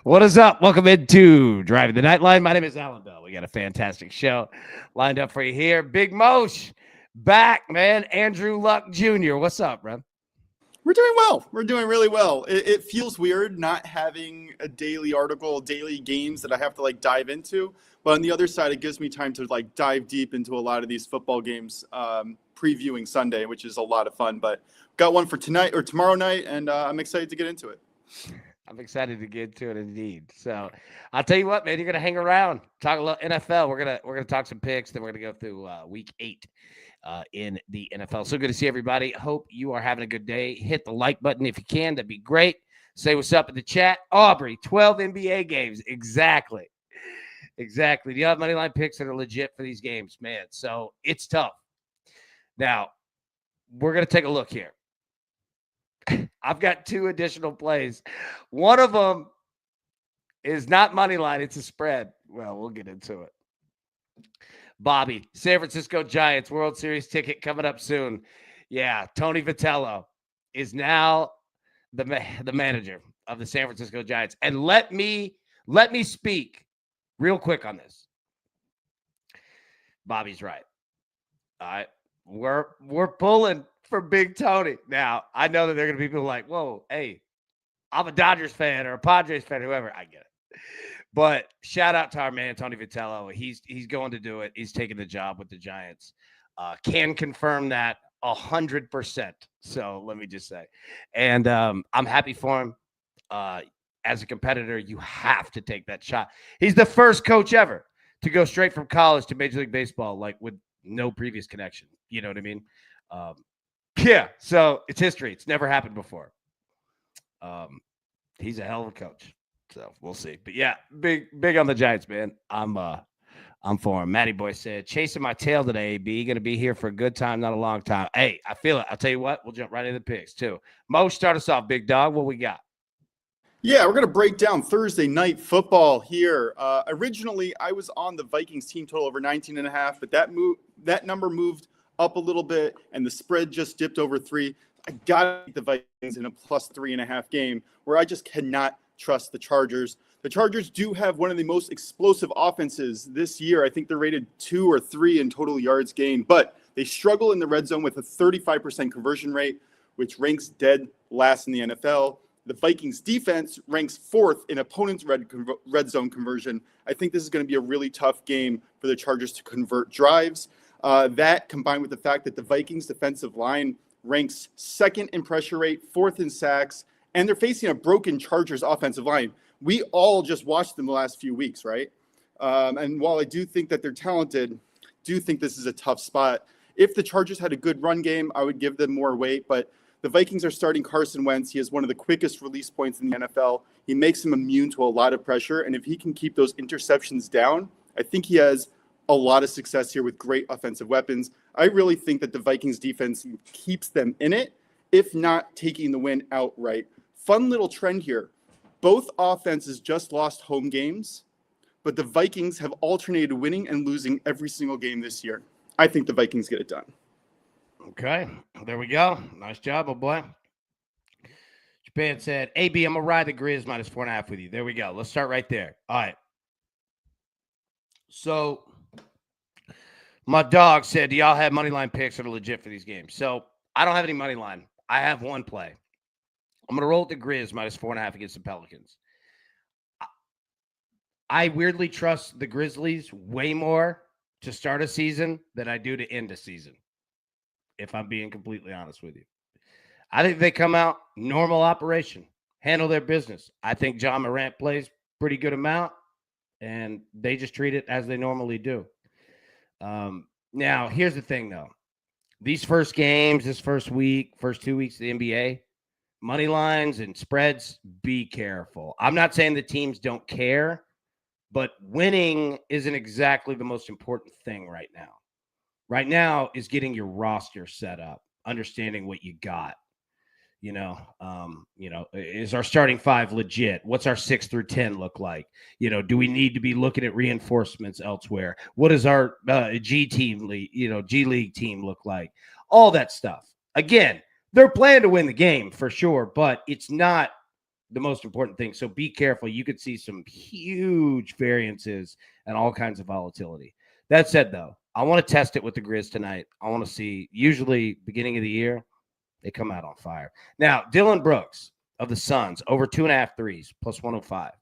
What is up? Welcome into Driving the Nightline. My name is Alan Bell. We got a fantastic show lined up for you here. Big Mosh back, man. Andrew Luck Jr. What's up, bro? We're doing well. We're doing really well. It feels weird not having a daily article, daily games that I have to dive into. But on the other side, it gives me time to dive deep into a lot of these football games, previewing Sunday, which is a lot of fun. But got one for tonight or tomorrow night, and I'm excited to get into it. I'm excited to get to it indeed. So I'll tell you what, man, you're gonna hang around, talk a little NFL. We're gonna talk some picks, then we're gonna go through week 8 in the NFL. So good to see everybody. Hope you are having a good day. Hit the like button if you can. That'd be great. Say what's up in the chat. Aubrey, 12 NBA games. Exactly. Do you have money line picks that are legit for these games, man? So it's tough. Now, we're gonna take a look here. I've got 2 additional plays. One of them is not money line, it's a spread. Well, we'll get into it. Bobby, San Francisco Giants World Series ticket coming up soon. Yeah, Tony Vitello is now the manager of the San Francisco Giants. And let me speak real quick on this. Bobby's right. All right. We're pulling for Big Tony. Now, I know that there are going to be people like, whoa, hey, I'm a Dodgers fan or a Padres fan, whoever. I get it. But shout out to our man, Tony Vitello. He's going to do it. He's taking the job with the Giants. Can confirm that 100%. So let me just say. And I'm happy for him. As a competitor, you have to take that shot. He's the first coach ever to go straight from college to Major League Baseball, with no previous connection. You know what I mean? Yeah, so it's history. It's never happened before. He's a hell of a coach. So we'll see. But yeah, big on the Giants, man. I'm for him. Matty Boy said, chasing my tail today, AB. Going to be here for a good time, not a long time. Hey, I feel it. I'll tell you what, we'll jump right into the picks, too. Mo, start us off, big dog. What we got? Yeah, we're going to break down Thursday night football here. Originally, I was on the Vikings team total over 19.5, but that number moved up a little bit, and the spread just dipped over 3. I got to beat the Vikings in a plus 3.5 game where I just cannot trust the Chargers. The Chargers do have one of the most explosive offenses this year. I think they're rated 2 or 3 in total yards gained, but they struggle in the red zone with a 35% conversion rate, which ranks dead last in the NFL. The Vikings defense ranks 4th in opponents' red zone conversion. I think this is going to be a really tough game for the Chargers to convert drives. That combined with the fact that the Vikings defensive line ranks 2nd in pressure rate, 4th in sacks, and they're facing a broken Chargers offensive line. We all just watched them the last few weeks, right? And while I do think that they're talented, do think this is a tough spot. If the Chargers had a good run game, I would give them more weight, but the Vikings are starting Carson Wentz. He has one of the quickest release points in the NFL. He makes him immune to a lot of pressure, and if he can keep those interceptions down, I think he has a lot of success here with great offensive weapons. I really think that the Vikings defense keeps them in it, if not taking the win outright. Fun little trend here. Both offenses just lost home games, but the Vikings have alternated winning and losing every single game this year. I think the Vikings get it done. Okay, there we go. Nice job, oh boy. Japan said, AB, I'm going to ride the Grizz minus 4.5 with you. There we go. Let's start right there. All right. So my dog said, do y'all have money line picks that are legit for these games? So I don't have any money line. I have one play. I'm going to roll with the Grizz minus 4.5 against the Pelicans. I weirdly trust the Grizzlies way more to start a season than I do to end a season, if I'm being completely honest with you. I think they come out, normal operation, handle their business. I think John Morant plays pretty good amount, and they just treat it as they normally do. Now, here's the thing, though. These first games, this first week, first 2 weeks of the NBA, money lines and spreads, be careful. I'm not saying the teams don't care, but winning isn't exactly the most important thing right now. Right now is getting your roster set up, understanding what you got. Is our starting 5 legit? What's our 6 through 10 look like? Do we need to be looking at reinforcements elsewhere? What does our G League team look like? All that stuff. Again, they're planning to win the game for sure, but it's not the most important thing. So be careful. You could see some huge variances and all kinds of volatility. That said, though, I want to test it with the Grizz tonight. I want to see, usually beginning of the year, they come out on fire. Now, Dylan Brooks of the Suns, over 2.5 threes, plus 105.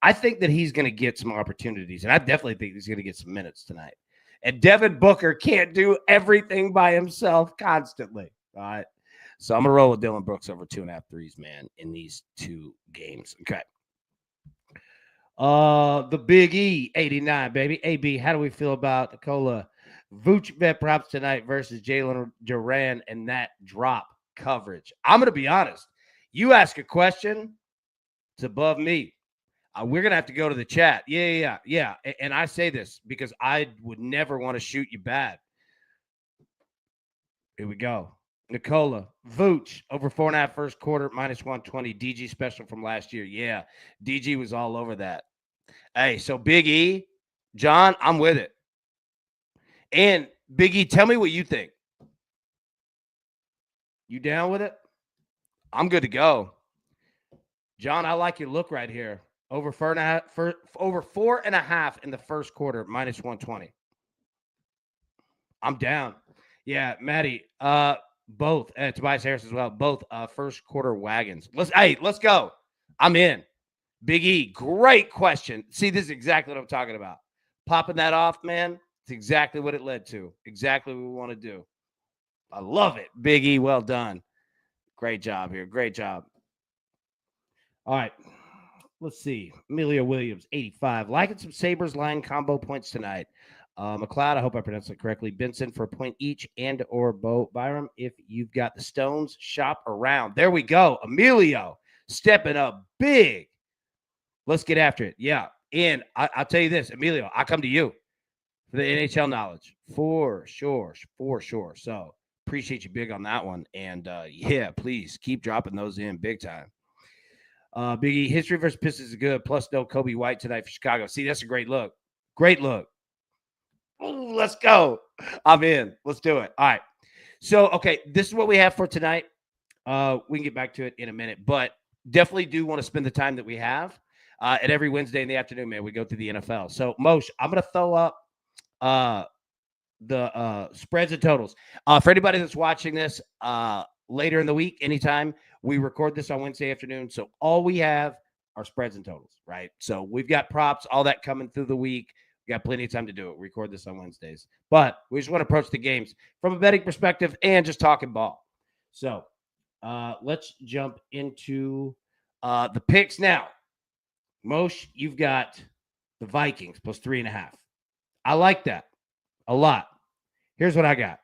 I think that he's going to get some opportunities, and I definitely think he's going to get some minutes tonight. And Devin Booker can't do everything by himself constantly. All right. So I'm going to roll with Dylan Brooks over 2.5 threes, man, in these 2 games. Okay. The Big E, 89, baby. AB, how do we feel about Nikola Vucevic props tonight versus Jalen Duran and that drop coverage? I'm going to be honest. You ask a question, it's above me. We're going to have to go to the chat. Yeah. And I say this because I would never want to shoot you bad. Here we go. Nikola, Vooch, over 4.5 first quarter, minus 120. DG special from last year. Yeah, DG was all over that. Hey, so Big E, John, I'm with it. And Big E, tell me what you think. You down with it? I'm good to go. John, I like your look right here. Over 4.5 in the first quarter, minus 120. I'm down. Yeah, Maddie, both. Tobias Harris as well. Both first quarter wagons. Let's go. I'm in. Big E, great question. See, this is exactly what I'm talking about. Popping that off, man. It's exactly what it led to. Exactly what we want to do. I love it. Big E, well done. Great job here. Great job. All right. Let's see. Amelia Williams, 85. Liking some Sabres line combo points tonight. McLeod, I hope I pronounced it correctly. Benson for a point each and or Bo Byram. If you've got the stones, shop around. There we go. Emilio stepping up big. Let's get after it. Yeah. And I'll tell you this, Emilio, I come to you for the NHL knowledge. For sure. So appreciate you big on that one. And yeah, please keep dropping those in big time. Biggie, history versus Pistons is good. Plus, no Kobe White tonight for Chicago. See, that's a great look. Great look. Ooh, let's go. I'm in. Let's do it. All right. So, okay, this is what we have for tonight. We can get back to it in a minute, but definitely do want to spend the time that we have. And every Wednesday in the afternoon, man, we go through the NFL. So, Moshe, I'm going to throw up the spreads and totals. For anybody that's watching this later in the week, anytime, we record this on Wednesday afternoon. So all we have are spreads and totals, right? So we've got props, all that coming through the week. We got plenty of time to do it. We record this on Wednesdays. But we just want to approach the games from a betting perspective and just talking ball. So let's jump into the picks now. Moshe, you've got the Vikings plus 3.5. I like that a lot. Here's what I got.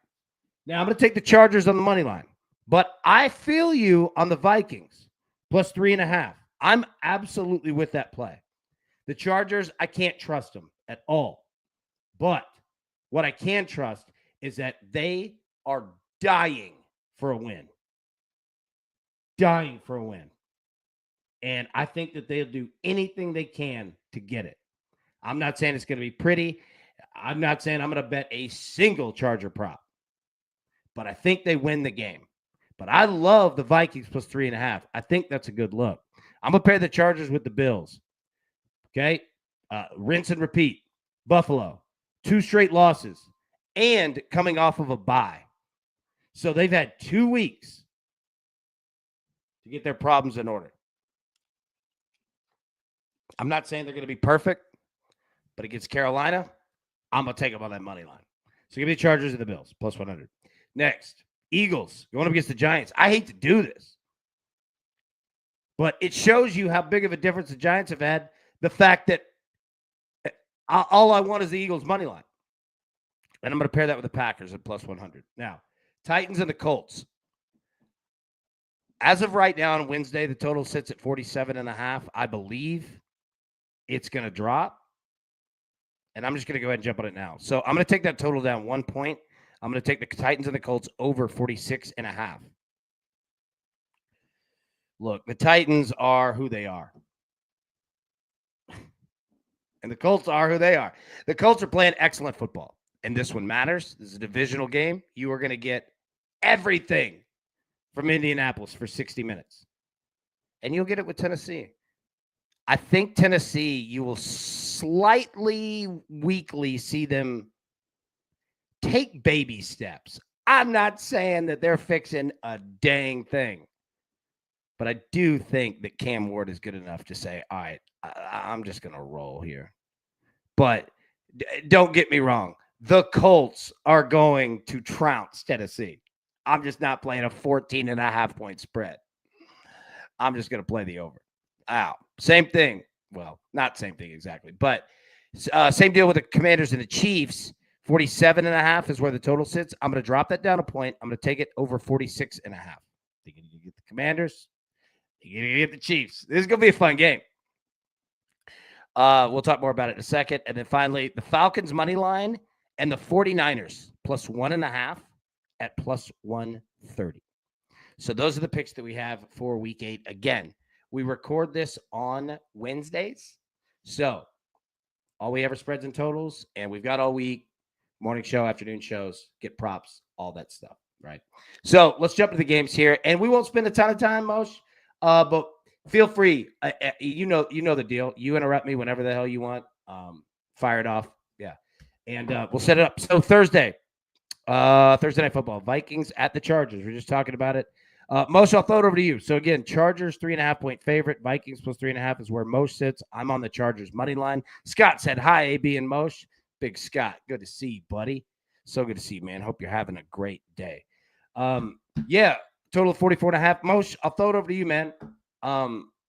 Now I'm going to take the Chargers on the money line. But I feel you on the Vikings, plus 3.5. I'm absolutely with that play. The Chargers, I can't trust them at all. But what I can trust is that they are dying for a win. Dying for a win. And I think that they'll do anything they can to get it. I'm not saying it's going to be pretty. I'm not saying I'm going to bet a single Charger prop. But I think they win the game. But I love the Vikings plus 3.5. I think that's a good look. I'm going to pair the Chargers with the Bills. Okay? Rinse and repeat. Buffalo. 2 straight losses. And coming off of a bye. So they've had 2 weeks to get their problems in order. I'm not saying they're going to be perfect. But against Carolina, I'm going to take them on that money line. So give me the Chargers and the Bills. Plus 100. Next. Eagles going up against the Giants. I hate to do this, but it shows you how big of a difference the Giants have had. The fact that all I want is the Eagles money line. And I'm going to pair that with the Packers at plus 100. Now, Titans and the Colts. As of right now on Wednesday, the total sits at 47.5. I believe it's going to drop. And I'm just going to go ahead and jump on it now. So I'm going to take that total down 1 point. I'm going to take the Titans and the Colts over 46.5. Look, the Titans are who they are. And the Colts are who they are. The Colts are playing excellent football. And this one matters. This is a divisional game. You are going to get everything from Indianapolis for 60 minutes. and you'll get it with Tennessee. I think Tennessee, you will slightly weakly see them take baby steps. I'm not saying that they're fixing a dang thing, but I do think that Cam Ward is good enough to say, all right, I'm just going to roll here. But don't get me wrong. The Colts are going to trounce Tennessee. I'm just not playing a 14.5-point spread. I'm just going to play the over. Same thing. Well, not same thing exactly, but same deal with the Commanders and the Chiefs. 47.5 is where the total sits. I'm going to drop that down a point. I'm going to take it over 46.5. You're going to get the Commanders. You're going to get the Chiefs. This is going to be a fun game. We'll talk more about it in a second. And then finally, the Falcons money line and the 49ers plus 1.5 at plus 130. So those are the picks that we have for week 8. Again, we record this on Wednesdays. So all we have are spreads and totals, and we've got all week, morning show, afternoon shows, get props, all that stuff, right? So let's jump to the games here, and we won't spend a ton of time, Moshe, but feel free. You know the deal. You interrupt me whenever the hell you want. Fire it off. Yeah. And we'll set it up. So Thursday Night Football, Vikings at the Chargers. We're just talking about it. Moshe, I'll throw it over to you. So again, Chargers 3.5-point favorite. Vikings plus 3.5 is where Moshe sits. I'm on the Chargers money line. Scott said hi, AB and Moshe. Big Scott, good to see you, buddy. So good to see you, man. Hope you're having a great day. Yeah, total of 44.5. Moshe, I'll throw it over to you, man.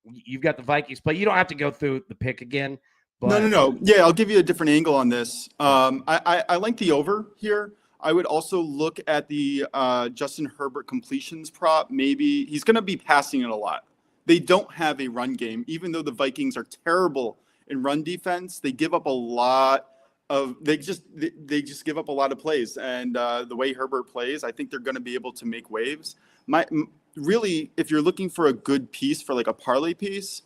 You've got the Vikings, but you don't have to go through the pick again. But... No. Yeah, I'll give you a different angle on this. I like the over here. I would also look at the Justin Herbert completions prop. Maybe he's going to be passing it a lot. They don't have a run game, even though the Vikings are terrible in run defense. They give up a lot of they just give up a lot of plays. And the way Herbert plays, I think they're going to be able to make waves. Really, if you're looking for a good piece for like a parlay piece,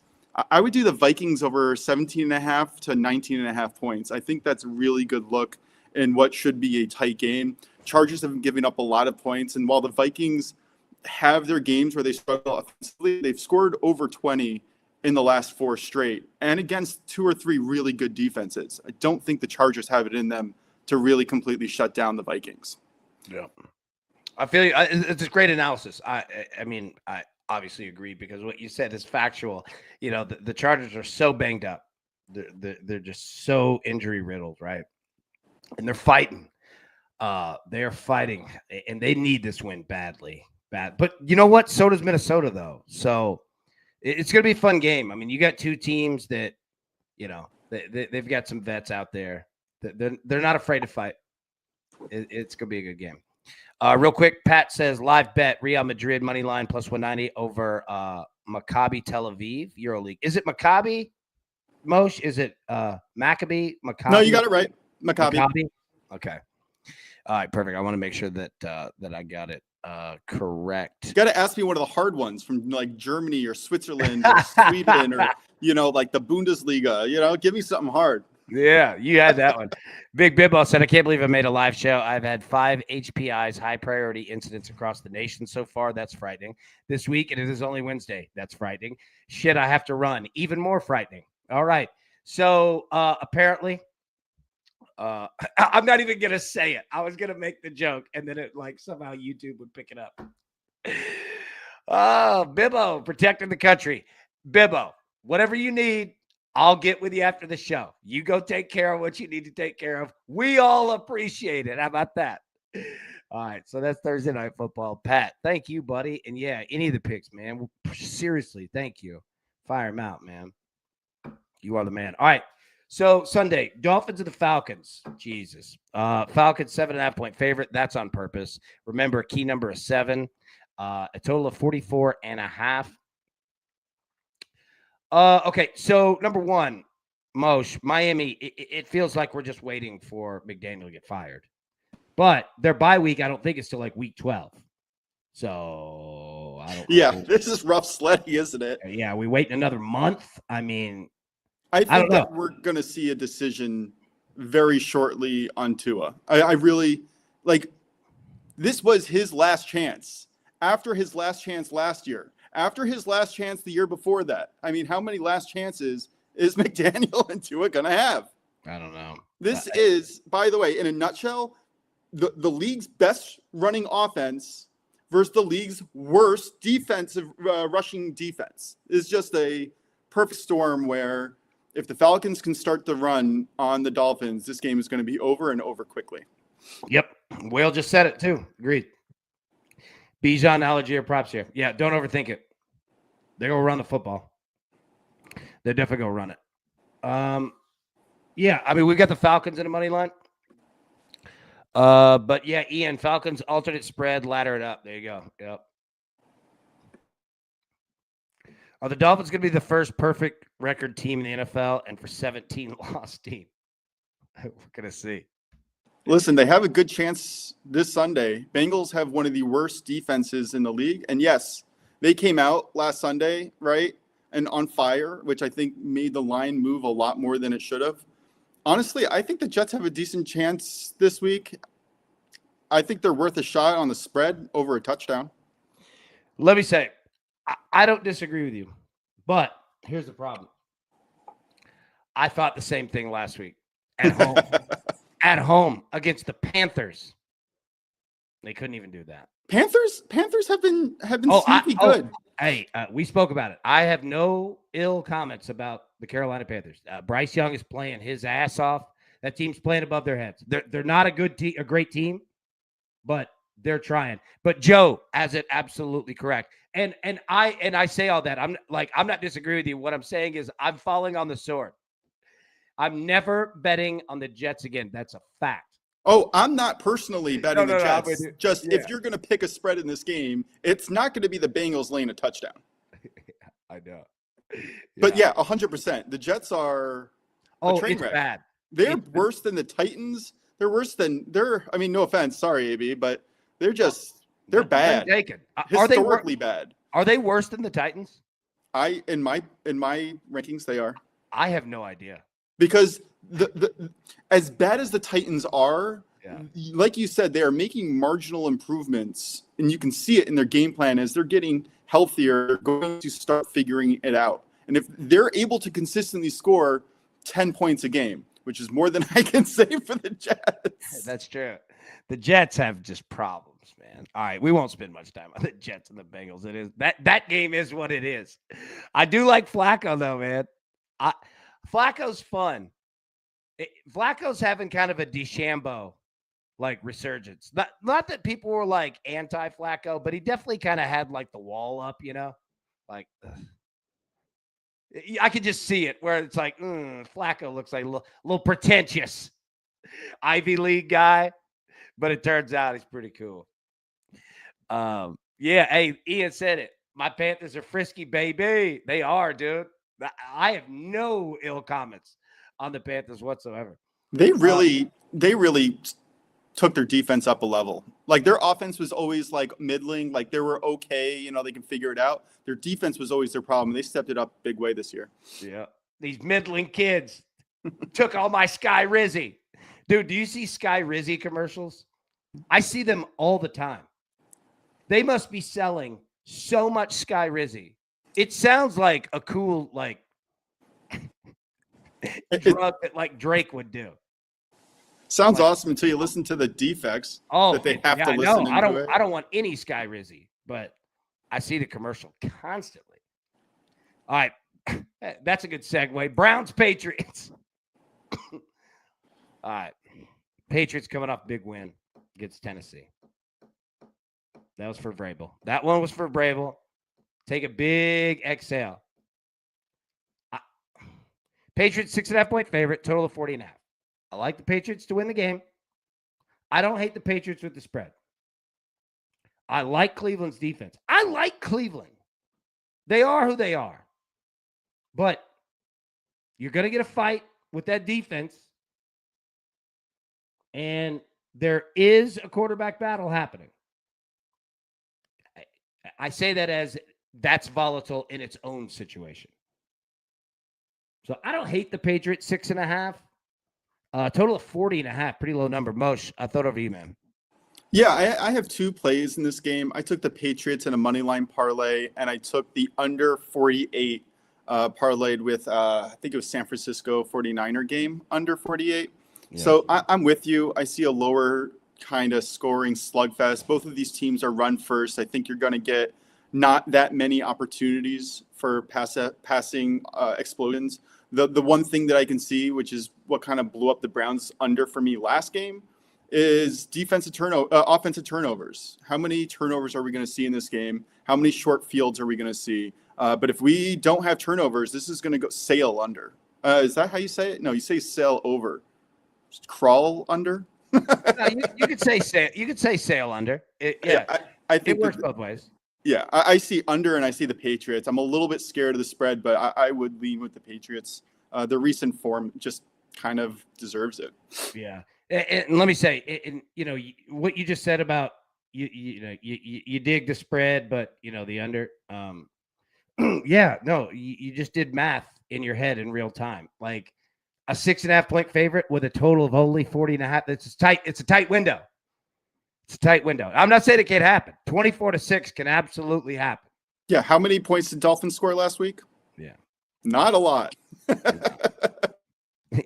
I would do the Vikings over 17.5 to 19.5 points. I think that's a really good look in what should be a tight game. Chargers have been giving up a lot of points, and while the Vikings have their games where they struggle offensively, they've scored over 20 in the last 4 straight, and against 2 or 3 really good defenses. I don't think the Chargers have it in them to really completely shut down the Vikings. Yeah, I feel it's a great analysis. I mean, I obviously agree because what you said is factual. You know, the Chargers are so banged up. They're just so injury riddled, right? And they're fighting. They're fighting, and they need this win badly. But you know what? So does Minnesota, though. So it's going to be a fun game. I mean, you got 2 teams that, you know, they've got some vets out there. They're not afraid to fight. It's going to be a good game. Real quick, Pat says, live bet, Real Madrid money line plus 190 over Maccabi Tel Aviv, EuroLeague. Is it Maccabi, Moshe? Is it Maccabi? Maccabi? No, you got it right. Maccabi. Okay. All right, perfect. I want to make sure that I got it correct. You got to ask me one of the hard ones from like Germany or Switzerland or Sweden or, you know, like the Bundesliga. You know, give me something hard. Yeah, you had that one. Big Bibbo said, I can't believe I made a live show. I've had 5 HPIs, high priority incidents across the nation so far. That's frightening. This week, and it is only Wednesday. That's frightening. Shit, I have to run. Even more frightening. All right. So apparently, I'm not even going to say it. I was going to make the joke, and then it like somehow YouTube would pick it up. Oh, Bibbo, protecting the country. Bibbo, whatever you need, I'll get with you after the show. You go take care of what you need to take care of. We all appreciate it. How about that? All right, so that's Thursday Night Football. Pat, thank you, buddy. And yeah, any of the picks, man. Seriously, thank you. Fire them out, man. You are the man. All right, so Sunday, Dolphins and the Falcons. Jesus. Falcons, 7.5-point favorite. That's on purpose. Remember, key number is 7. A total of 44.5. Okay, so number 1, Moshe, Miami, it feels like we're just waiting for McDaniel to get fired. But their bye week, I don't think it's till like week 12. So, I don't know. Yeah, this is rough sledding, isn't it? Yeah, we wait another month. I mean, I think that we're going to see a decision very shortly on Tua. I really, like, this was his last chance. after his last chance last year, after his last chance the year before that. I mean, how many last chances is McDaniel and Tua going to have? I don't know. This is, by the way, in a nutshell, the league's best running offense versus the league's worst defensive rushing defense. Is just a perfect storm where if the Falcons can start the run on the Dolphins, this game is going to be over and over quickly. Yep. Whale just said it too. Agreed. Bijan, Algier, props here. Yeah, don't overthink it. They're going to run the football. They're definitely going to run it. Yeah, I mean, we got the Falcons in the money line. But yeah, Ian, Falcons alternate spread, ladder it up. There you go. Yep. Are the Dolphins going to be the first perfect record team in the NFL and for 17 lost team? We're going to see. Listen, they have a good chance this Sunday. Bengals have one of the worst defenses in the league. And yes, they came out last Sunday, right? And on fire, which I think made the line move a lot more than it should have. Honestly, I think the Jets have a decent chance this week. I think they're worth a shot on the spread over a touchdown. Let me say, I don't disagree with you, but here's the problem. I thought the same thing last week at home. At home against the Panthers. They couldn't even do that. Panthers have been sneaky good. Hey, we spoke about it. I have no ill comments about the Carolina Panthers. Bryce Young is playing his ass off. That team's playing above their heads. They're not a great team, but they're trying. But Joe has it absolutely correct. And I say all that. I'm not disagreeing with you. What I'm saying is I'm falling on the sword. I'm never betting on the Jets again. That's a fact. Oh, I'm not personally betting the Jets. Just if you're going to pick a spread in this game, it's not going to be the Bengals laying a touchdown. I know. But yeah, 100%. The Jets are a train wreck. Bad. They're worse than the Titans. I mean, no offense. Sorry, AB, but they're bad. Historically bad. Are they worse than the Titans? In my rankings, they are. I have no idea. Because the as bad as the Titans are, like you said, they are making marginal improvements, and you can see it in their game plan as they're getting healthier. They're going to start figuring it out, and if they're able to consistently score 10 points a game, which is more than I can say for the Jets. That's true. The Jets have just problems, man. All right, we won't spend much time on the Jets and the Bengals. It is that game is what it is. I do like Flacco though, man. Flacco's fun. Flacco's having kind of a DeChambeau like resurgence. Not that people were like anti-Flacco, but he definitely kind of had like the wall up, you know? Like I could just see it where it's like Flacco looks like a little pretentious Ivy League guy, but it turns out he's pretty cool. Yeah, hey, Ian said it. My Panthers are frisky, baby. They are, dude. I have no ill comments on the Panthers whatsoever. They really took their defense up a level. Like their offense was always like middling, like they were okay, you know, they can figure it out. Their defense was always their problem. They stepped it up big way this year. Yeah. These middling kids took all my Sky Rizzy. Dude, do you see Sky Rizzy commercials? I see them all the time. They must be selling so much Sky Rizzy. It sounds like a cool, like, drug that like Drake would do. Sounds awesome until you listen to the defects that they have to listen to. I don't want any Sky Rizzy, but I see the commercial constantly. All right. That's a good segue. Browns, Patriots. All right. Patriots coming off big win against Tennessee. That was for Vrabel. That one was for Vrabel. Take a big exhale. Patriots 6.5-point favorite, total of 40.5. I like the Patriots to win the game. I don't hate the Patriots with the spread. I like Cleveland's defense. I like Cleveland. They are who they are. But you're going to get a fight with that defense. And there is a quarterback battle happening. I say that as that's volatile in its own situation. So I don't hate the Patriots 6.5. Total of 40.5. Pretty low number. Mosh, I thought over you, man. Yeah, I have two plays in this game. I took the Patriots in a money line parlay, and I took the under 48 parlayed with, I think it was San Francisco 49er game, under 48. Yeah. So I'm with you. I see a lower kind of scoring slugfest. Both of these teams are run first. I think you're going to get not that many opportunities for passing explosions. The one thing that I can see, which is what kind of blew up the Browns under for me last game, is offensive turnovers. How many turnovers are we going to see in this game? How many short fields are we going to see? But if we don't have turnovers, this is going to go sail under. Is that how you say it? No, you say sail over. Just crawl under. No, you could say sail. You could say sail under. I think it works both ways. Yeah, I see under and I see the Patriots. I'm a little bit scared of the spread, but I would lean with the Patriots. The recent form just kind of deserves it. Yeah. And let me say, what you just said about you dig the spread, but the under. Yeah, no, you just did math in your head in real time. Like a 6.5 point favorite with a total of only 40.5. It's tight. It's a tight window. It's a tight window. I'm not saying it can't happen. 24-6 can absolutely happen. Yeah. How many points did Dolphins score last week? Yeah. Not a lot.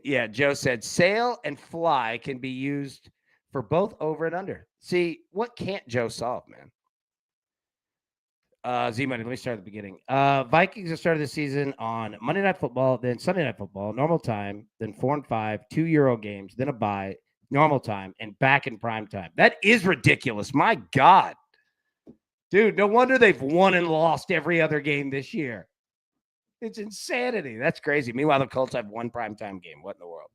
Yeah, Joe said sail and fly can be used for both over and under. See, what can't Joe solve, man? Z-Money, let me start at the beginning. Vikings have started the season on Monday Night Football, then Sunday Night Football, normal time, then 4 and 5, 2 Euro games, then a bye, normal time, and back in prime time. That is ridiculous. My God. Dude, no wonder they've won and lost every other game this year. It's insanity. That's crazy. Meanwhile, the Colts have one primetime game. What in the world?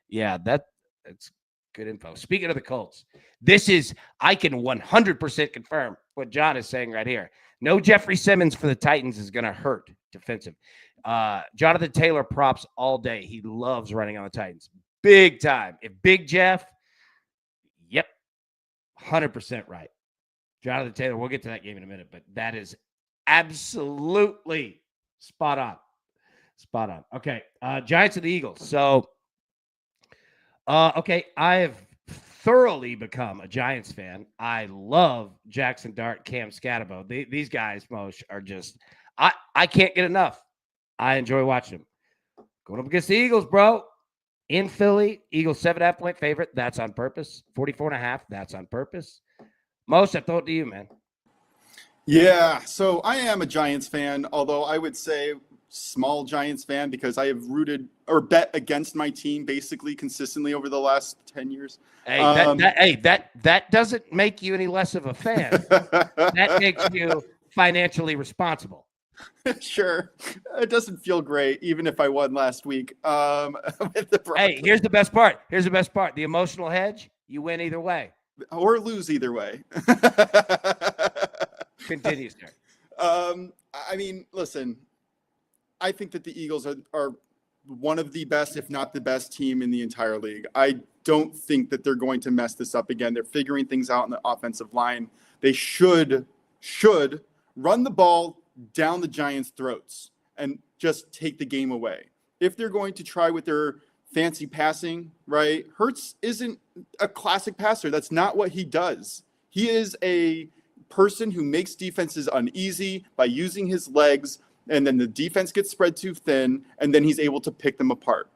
Yeah, that's good info. Speaking of the Colts, I can 100% confirm what John is saying right here. No Jeffrey Simmons for the Titans is going to hurt defensive. Jonathan Taylor props all day. He loves running on the Titans. Big time. If Big Jeff, yep, 100% right. Jonathan Taylor, we'll get to that game in a minute, but that is absolutely spot on. Spot on. Okay. Giants and the Eagles. So, okay. I have thoroughly become a Giants fan. I love Jackson Dart, Cam Scatterbo. These guys, Moshe, are just, I can't get enough. I enjoy watching them. Going up against the Eagles, bro. In Philly, Eagles 7.5 point favorite. That's on purpose. 44.5. That's on purpose. Moshe, I throw it to you, man. Yeah, so I am a Giants fan, although I would say small Giants fan because I have rooted or bet against my team basically consistently over the last 10 years. Hey, that doesn't make you any less of a fan. That makes you financially responsible. Sure. It doesn't feel great, even if I won last week. Hey, here's the best part. The emotional hedge, you win either way. Or lose either way. Continue, sir. I mean, listen, I think that the Eagles are one of the best, if not the best team in the entire league. I don't think that they're going to mess this up again. They're figuring things out in the offensive line. They should run the ball down the Giants' throats and just take the game away. If they're going to try with their fancy passing, right? Hurts isn't a classic passer. That's not what he does. He is a person who makes defenses uneasy by using his legs, and then the defense gets spread too thin, and then he's able to pick them apart.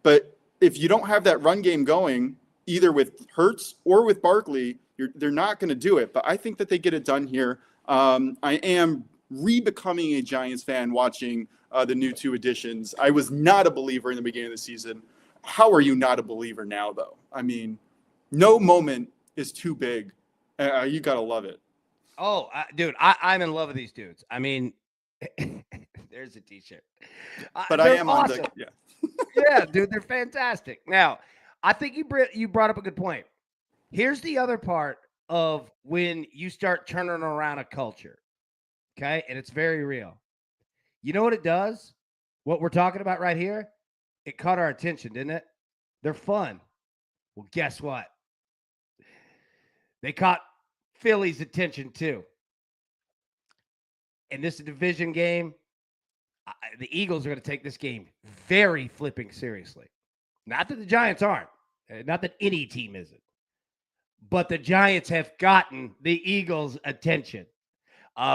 But if you don't have that run game going, either with Hurts or with Barkley, they're not going to do it. But I think that they get it done here. I am re-becoming a Giants fan watching the new two additions. I was not a believer in the beginning of the season. How are you not a believer now, though? I mean, no moment is too big. You got to love it. Oh, dude, I'm in love with these dudes. I mean, there's a T-shirt. But I am awesome. Yeah, dude, they're fantastic. Now, I think you brought up a good point. Here's the other part of when you start turning around a culture, okay? And it's very real. You know what it does? What we're talking about right here? It caught our attention, didn't it? They're fun. Well, guess what? They caught Philly's attention too. And this is a division game. The Eagles are going to take this game very flipping seriously. Not that the Giants aren't. Not that any team isn't. but the Giants have gotten the Eagles' attention.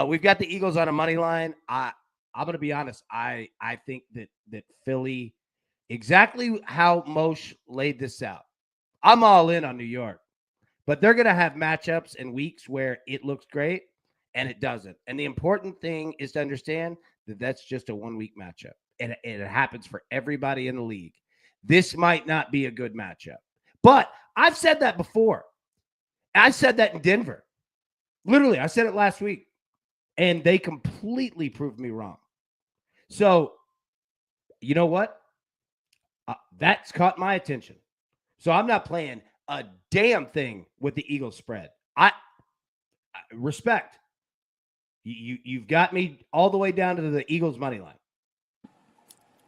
We've got the Eagles on a money line. I'm going to be honest. I think that Philly, exactly how Moshe laid this out, I'm all in on New York. But they're going to have matchups and weeks where it looks great and it doesn't. And the important thing is to understand that that's just a 1 week matchup. And it happens for everybody in the league. This might not be a good matchup. But I've said that before. I said that in Denver. Literally, I said it last week. And they completely proved me wrong. So, you know what? That's caught my attention. So I'm not playing a damn thing with the Eagles spread. I respect. You've got me all the way down to the Eagles money line.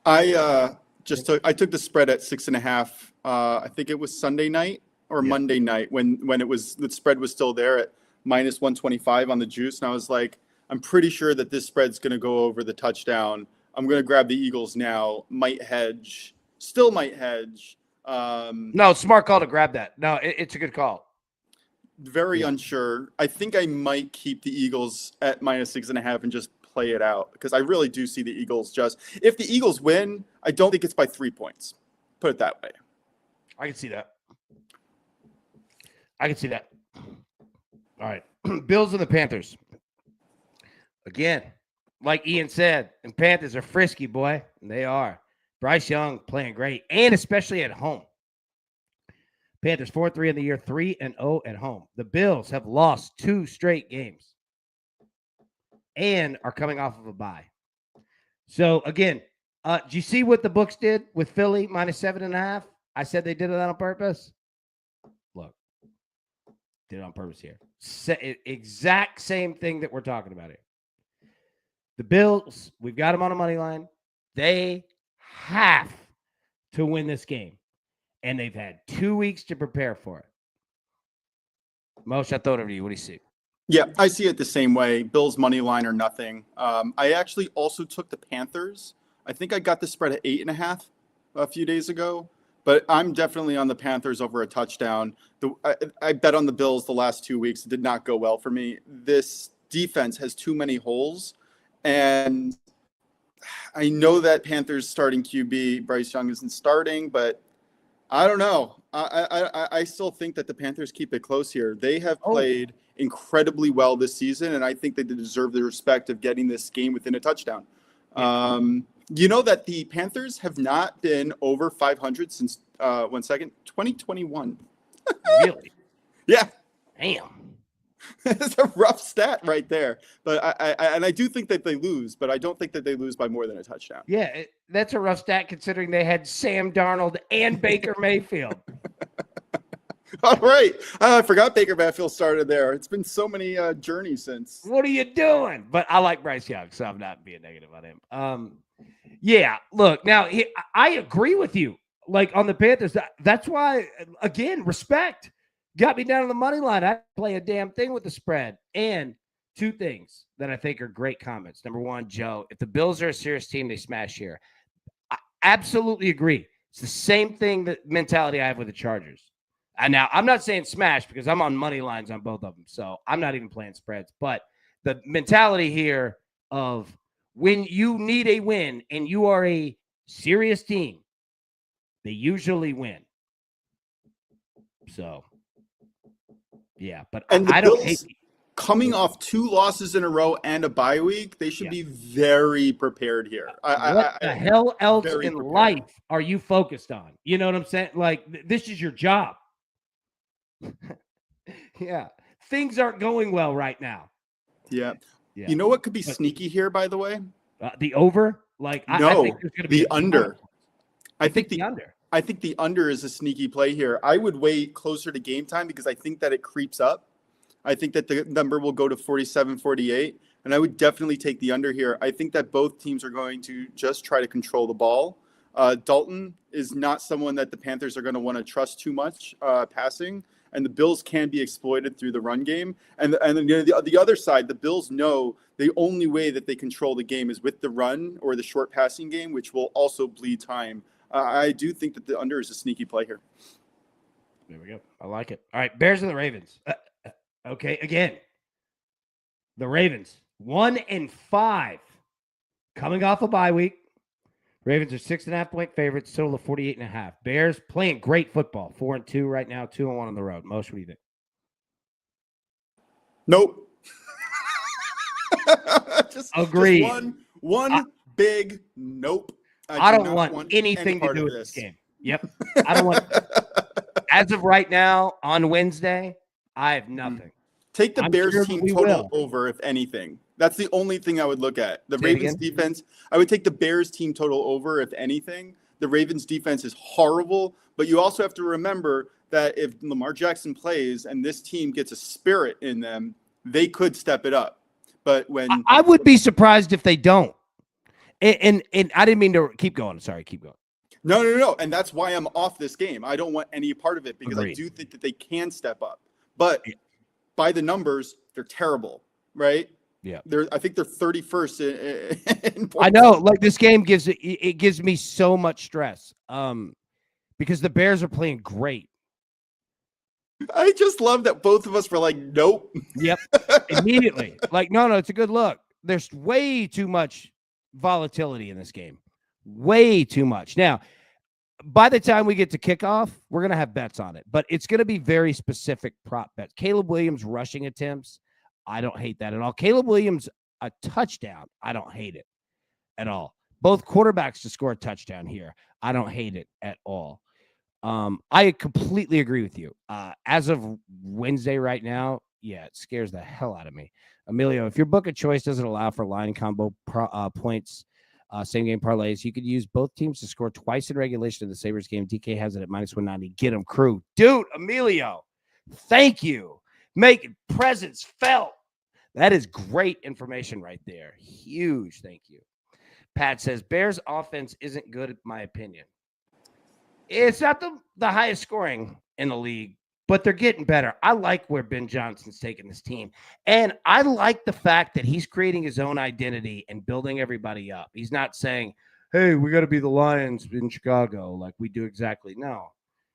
I took the spread at 6.5. I think it was Sunday night or Monday night when it was, the spread was still there at minus 125 on the juice. And I was like, I'm pretty sure that this spread's going to go over the touchdown. I'm going to grab the Eagles now. Might hedge. Still might hedge. No, smart call to grab that. No, it's a good call. Very unsure. I think I might keep the Eagles at minus 6.5 and just play it out because I really do see the Eagles if the Eagles win, I don't think it's by 3 points. Put it that way. I can see that. All right. Bills and the Panthers. Again, like Ian said, and Panthers are frisky, boy. And they are. Bryce Young playing great, and especially at home. Panthers 4-3 in the year, 3-0 at home. The Bills have lost 2 straight games and are coming off of a bye. So, again, do you see what the books did with Philly minus 7.5? I said they did it on purpose. Look, did it on purpose here. Exact same thing that we're talking about here. The Bills, we've got them on a money line. They have to win this game. And they've had 2 weeks to prepare for it. Moshe, I throw it over to you. What do you see? Yeah, I see it the same way. Bills money line or nothing. I actually also took the Panthers. I think I got the spread at 8.5 a few days ago, but I'm definitely on the Panthers over a touchdown. I bet on the Bills the last 2 weeks. It did not go well for me. This defense has too many holes, and I know that Panthers starting QB Bryce Young isn't starting, but I don't know. I still think that the Panthers keep it close here. They have played incredibly well this season, and I think they deserve the respect of getting this game within a touchdown. You know that the Panthers have not been over 500 since 2021. Really? Yeah. Damn. It's a rough stat right there. But I do think that they lose, but I don't think that they lose by more than a touchdown. Yeah, that's a rough stat considering they had Sam Darnold and Baker Mayfield. All right. I forgot Baker Mayfield started there. It's been so many journeys since. What are you doing? But I like Bryce Young, so I'm not being negative on him. Yeah, look, now I agree with you. Like on the Panthers, that's why, again, respect. Got me down on the money line. I play a damn thing with the spread. And 2 things that I think are great comments. Number 1, Joe, if the Bills are a serious team, they smash here. I absolutely agree. It's the same thing, that mentality I have with the Chargers. And now, I'm not saying smash because I'm on money lines on both of them. So I'm not even playing spreads. But the mentality here of when you need a win and you are a serious team, they usually win. So, yeah, but and I don't hate coming off 2 losses in a row and a bye week. They should be very prepared here. What the hell else in life are you focused on? You know what I'm saying? Like, this is your job. Yeah. Things aren't going well right now. Yeah. You know what could be sneaky here, by the way? The over? Like, no, I think there's going to be the under. I think the under. I think the under is a sneaky play here. I would wait closer to game time because I think that it creeps up. I think that the number will go to 47, 48, and I would definitely take the under here. I think that both teams are going to just try to control the ball. Dalton is not someone that the Panthers are going to want to trust too much passing, and the Bills can be exploited through the run game. And the other side, the Bills know the only way that they control the game is with the run or the short passing game, which will also bleed time. I do think that the under is a sneaky play here. There we go. I like it. All right, Bears and the Ravens. Okay, again, the Ravens 1-5, coming off a bye week. Ravens are 6.5-point favorites, total of 48.5. Bears playing great football, 4-2 right now, 2-1 on the road. Most, what do you think? Nope. Agreed. Just one big nope. I don't want anything to do with this game. Yep. I don't want. As of right now, on Wednesday, I have nothing. Take the Bears team total over, if anything. That's the only thing I would look at. The Ravens defense, I would take the Bears team total over, if anything. The Ravens defense is horrible, but you also have to remember that if Lamar Jackson plays and this team gets a spirit in them, they could step it up. But when I would be surprised if they don't. And I didn't mean to keep going. Sorry, keep going. No. And that's why I'm off this game. I don't want any part of it because I do think that they can step up. But by the numbers, they're terrible, right? Yeah. I think they're 31st in points. I know. Like, this game gives me so much stress. Because the Bears are playing great. I just love that both of us were like, nope. Yep. Immediately. Like, no, it's a good look. There's way too much volatility in this game. Way too much. Now, by the time we get to kickoff, we're going to have bets on it, but it's going to be very specific prop bets. Caleb Williams rushing attempts, I don't hate that at all. Caleb Williams, a touchdown, I don't hate it at all. Both quarterbacks to score a touchdown here, I don't hate it at all. I completely agree with you. As of Wednesday right now, yeah, it scares the hell out of me. Emilio, if your book of choice doesn't allow for line combo points, same game parlays, you could use both teams to score twice in regulation in the Sabres game. DK has it at -190. Get them, crew. Dude, Emilio, thank you. Make presence felt. That is great information right there. Huge thank you. Pat says, Bears offense isn't good, in my opinion. It's not the highest scoring in the league, but they're getting better. I like where Ben Johnson's taking this team. And I like the fact that he's creating his own identity and building everybody up. He's not saying, hey, we got to be the Lions in Chicago like we do exactly. No,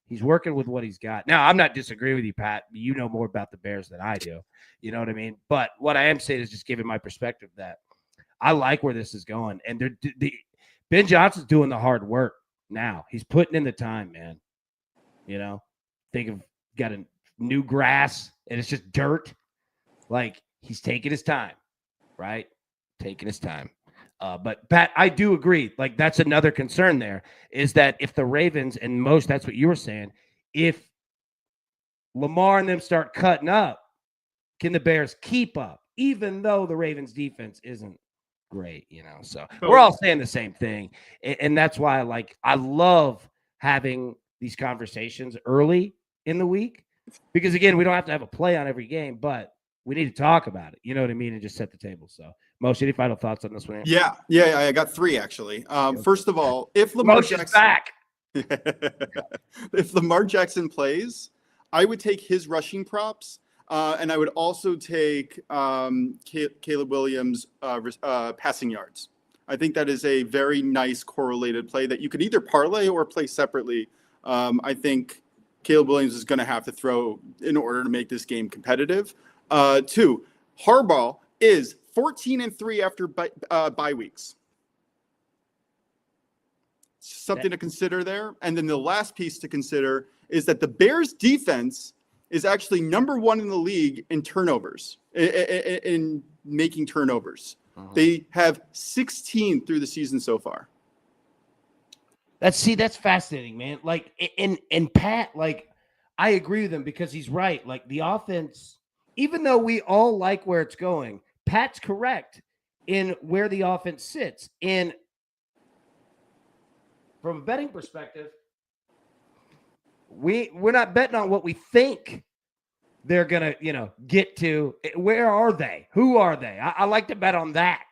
he's working with what he's got. Now, I'm not disagreeing with you, Pat. You know more about the Bears than I do. You know what I mean? But what I am saying is just giving my perspective that I like where this is going. And Ben Johnson's doing the hard work now. He's putting in the time, man. You know, think of got a new grass and it's just dirt. Like, he's taking his time, right? Taking his time. But Pat, I do agree. Like, that's another concern there is that if the Ravens and that's what you were saying, if Lamar and them start cutting up, can the Bears keep up? Even though the Ravens defense isn't great, you know. So we're all saying the same thing. And that's why I love having these conversations early in the week, because again, we don't have to have a play on every game, but we need to talk about it. You know what I mean? And just set the table. So Moshe, any final thoughts on this one? Yeah. I got three actually. First of all, if Lamar Jackson back, if Lamar Jackson plays, I would take his rushing props. And I would also take Caleb Williams' passing yards. I think that is a very nice correlated play that you could either parlay or play separately. I think Caleb Williams is going to have to throw in order to make this game competitive. Two, Harbaugh is 14-3 after bye weeks. Something to consider there. And then the last piece to consider is that the Bears defense is actually number one in the league in turnovers, in making turnovers. Uh-huh. They have 16 through the season so far. That's fascinating, man. Like, and Pat, like, I agree with him because he's right. Like, the offense, even though we all like where it's going, Pat's correct in where the offense sits. And from a betting perspective, we're not betting on what we think they're going to, get to. Where are they? Who are they? I like to bet on that,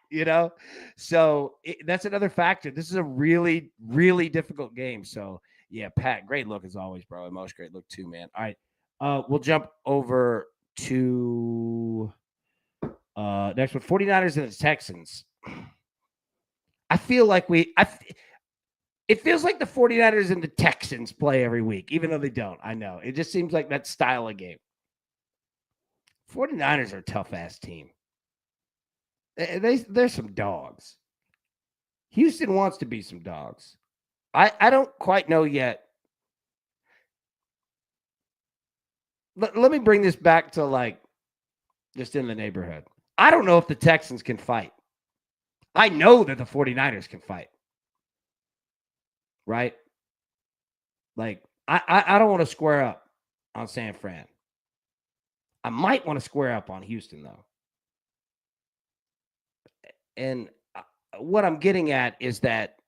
So that's another factor. This is a really, really difficult game. So, yeah, Pat, great look as always, bro. And most great look too, man. All right. We'll jump over to next one, 49ers and the Texans. I feel like It feels like the 49ers and the Texans play every week, even though they don't. I know. It just seems like that style of game. 49ers are a tough-ass team. They're some dogs. Houston wants to be some dogs. I don't quite know yet. Let me bring this back to like just in the neighborhood. I don't know if the Texans can fight. I know that the 49ers can fight. Right? Like, I don't want to square up on San Fran. I might want to square up on Houston, though. And what I'm getting at is that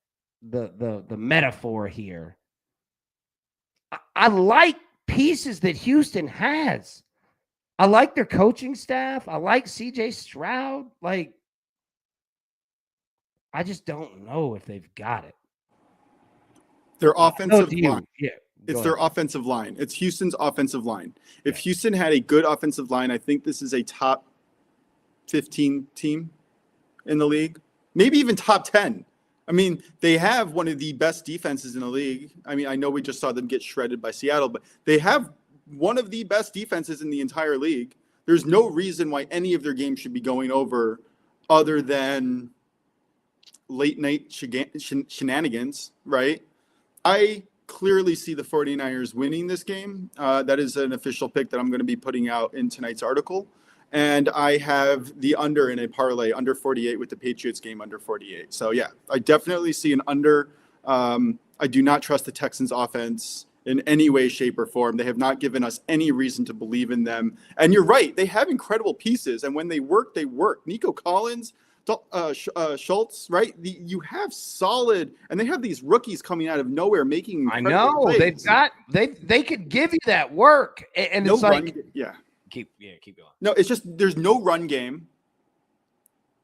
the metaphor here, I like pieces that Houston has. I like their coaching staff. I like CJ Stroud. Like, I just don't know if they've got it. Their offensive line. Yeah. It's their offensive line. It's Houston's offensive line. If Houston had a good offensive line, I think this is a top 15 team in the league, maybe even top 10. I mean, they have one of the best defenses in the league. I mean, I know we just saw them get shredded by Seattle, but they have one of the best defenses in the entire league. There's no reason why any of their games should be going over other than late night shenanigans, right? I clearly see the 49ers winning this game. That is an official pick that I'm going to be putting out in tonight's article. And I have the under in a parlay, under 48 with the Patriots game under 48. So, yeah, I definitely see an under. I do not trust the Texans offense in any way, shape, or form. They have not given us any reason to believe in them. And you're right. They have incredible pieces. And when they work, they work. Nico Collins, Schultz, right? You have solid, and they have these rookies coming out of nowhere making. I know plays. They could give you that work, and no it's like keep going. No, it's just there's no run game.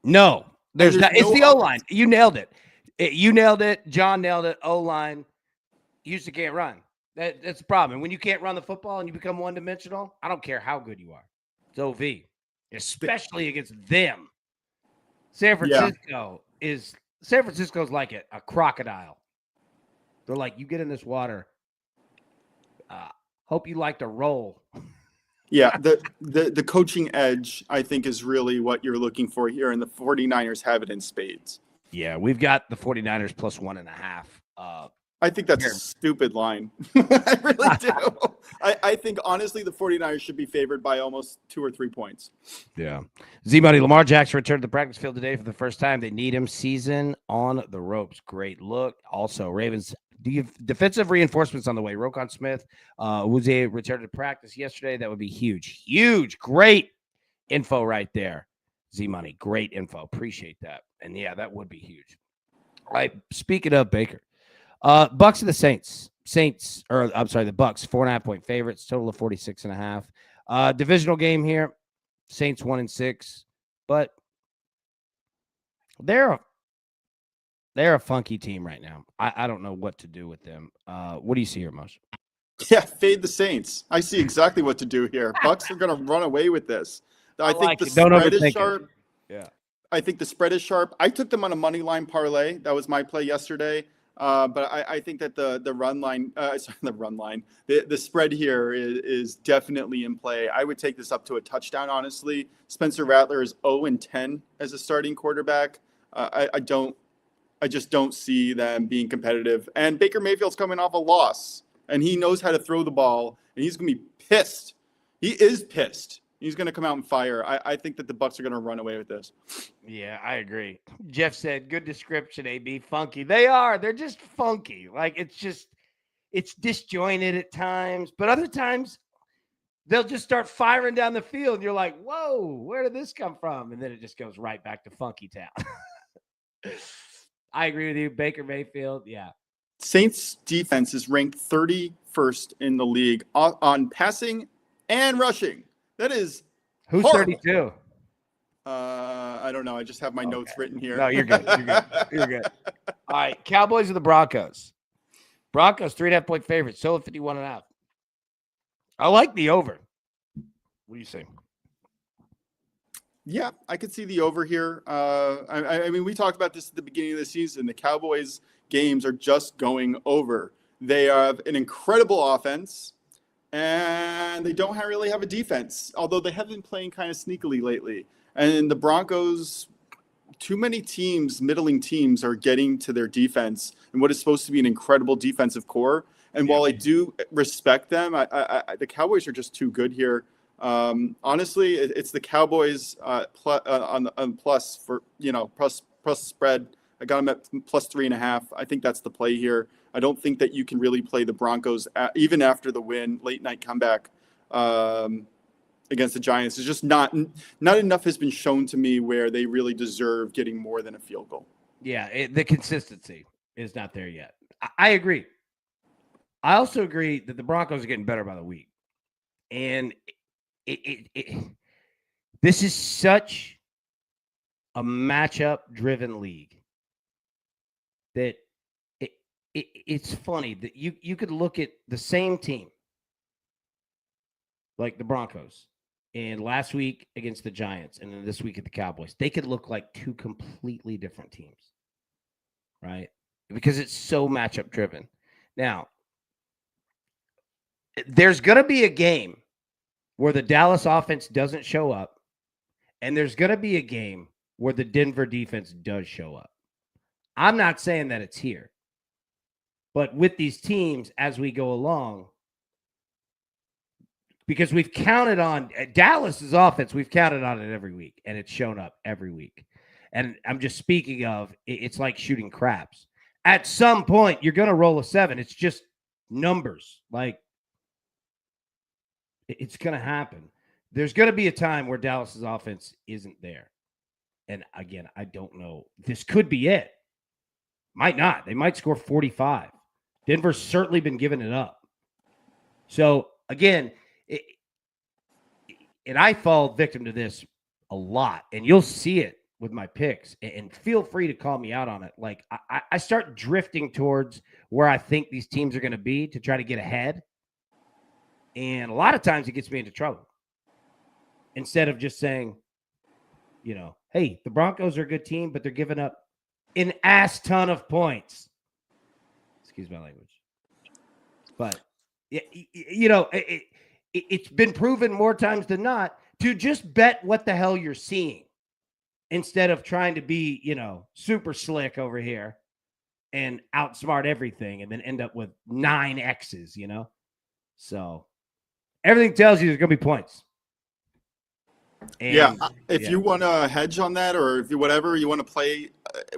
No, there's not. It's the O line. You nailed it. You nailed it. John nailed it. O line. Houston can't run. That's the problem. And when you can't run the football and you become one dimensional, I don't care how good you are. It's OV, especially against them. San Francisco's like a crocodile. They're like, you get in this water. Hope you like to roll. Yeah, the coaching edge, I think, is really what you're looking for here, and the 49ers have it in spades. Yeah, we've got the 49ers plus 1.5. I think that's a stupid line. I really do. I think, honestly, the 49ers should be favored by almost 2 or 3 points. Yeah. Z-Money, Lamar Jackson returned to the practice field today for the first time. They need him. Season on the ropes. Great look. Also, Ravens defensive reinforcements on the way. Roquan Smith was a returned to practice yesterday. That would be huge. Huge. Great info right there. Z-Money, great info. Appreciate that. And, yeah, that would be huge. All right, speaking of Baker. Bucks and the Saints. The Bucks, 4.5-point favorites, total of 46.5. Divisional game here. Saints 1-6, but they're a funky team right now. I don't know what to do with them. What do you see here, Moshe? Yeah, fade the Saints. I see exactly what to do here. Bucks are going to run away with this. I think the spread is sharp. Yeah. I think the spread is sharp. I took them on a money line parlay. That was my play yesterday. But I think that the run line, the spread here is definitely in play. I would take this up to a touchdown, honestly. Spencer Rattler is 0-10 as a starting quarterback. I just don't see them being competitive. And Baker Mayfield's coming off a loss, and he knows how to throw the ball, and he's going to be pissed. He is pissed. He's going to come out and fire. I think that the Bucks are going to run away with this. Yeah, I agree. Jeff said, good description, AB. Funky. They are. They're just funky. Like, it's disjointed at times. But other times, they'll just start firing down the field. And you're like, whoa, where did this come from? And then it just goes right back to Funky Town. I agree with you. Baker Mayfield, yeah. Saints defense is ranked 31st in the league on passing and rushing. That is who's horrible. 32? I don't know. I just have my notes written here. No, you're good. You're good. All right, Cowboys or the Broncos? Broncos 3.5-point favorites. Total 51.5. I like the over. What do you say? Yeah, I could see the over here. I mean, we talked about this at the beginning of the season. The Cowboys games are just going over. They have an incredible offense, and they don't really have a defense, although they have been playing kind of sneakily lately. And the Broncos, too many teams, middling teams, are getting to their defense and what is supposed to be an incredible defensive core. And while I do respect them, the Cowboys are just too good here. Honestly, it's the Cowboys on plus for plus spread. I got them at plus 3.5. I think that's the play here. I don't think that you can really play the Broncos even after the win, late night comeback against the Giants. It's just not enough has been shown to me where they really deserve getting more than a field goal. Yeah, the consistency is not there yet. I agree. I also agree that the Broncos are getting better by the week. And this is such a matchup-driven league that it's funny that you could look at the same team, like the Broncos, and last week against the Giants, and then this week at the Cowboys. They could look like two completely different teams, right? Because it's so matchup-driven. Now, there's going to be a game where the Dallas offense doesn't show up, and there's going to be a game where the Denver defense does show up. I'm not saying that it's here, but with these teams as we go along, because we've counted on Dallas's offense, we've counted on it every week, and it's shown up every week. And I'm just speaking of, it's like shooting craps. At some point, you're going to roll a 7. It's just numbers. Like, it's going to happen. There's going to be a time where Dallas's offense isn't there. And again, I don't know. This could be it. Might not. They might score 45. Denver's certainly been giving it up. So, again, and I fall victim to this a lot. And you'll see it with my picks. And feel free to call me out on it. Like, I start drifting towards where I think these teams are going to be to try to get ahead. And a lot of times it gets me into trouble. Instead of just saying, hey, the Broncos are a good team, but they're giving up an ass ton of points. Excuse my language. But, it's been proven more times than not to just bet what the hell you're seeing instead of trying to be, super slick over here and outsmart everything and then end up with 9 X's, So everything tells you there's going to be points. And, if you want to hedge on that, or if you want to play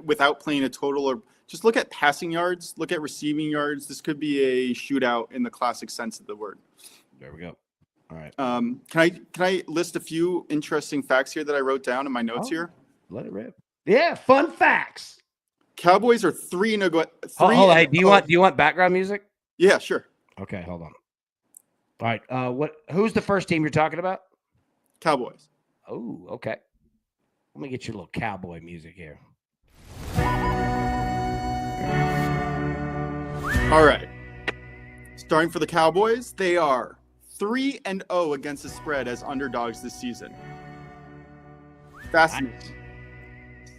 without playing a total, or just look at passing yards, look at receiving yards. This could be a shootout in the classic sense of the word. There we go. All right. Can I list a few interesting facts here that I wrote down in my notes here? Let it rip. Yeah, fun facts. Cowboys are 3-3. Hold on. Hey, do you want background music? Yeah, sure. Okay, hold on. All right. Who's the first team you're talking about? Cowboys. Oh, okay. Let me get you a little cowboy music here. All right. Starting for the Cowboys, they are 3-0 against the spread as underdogs this season. Fascinating. Nice.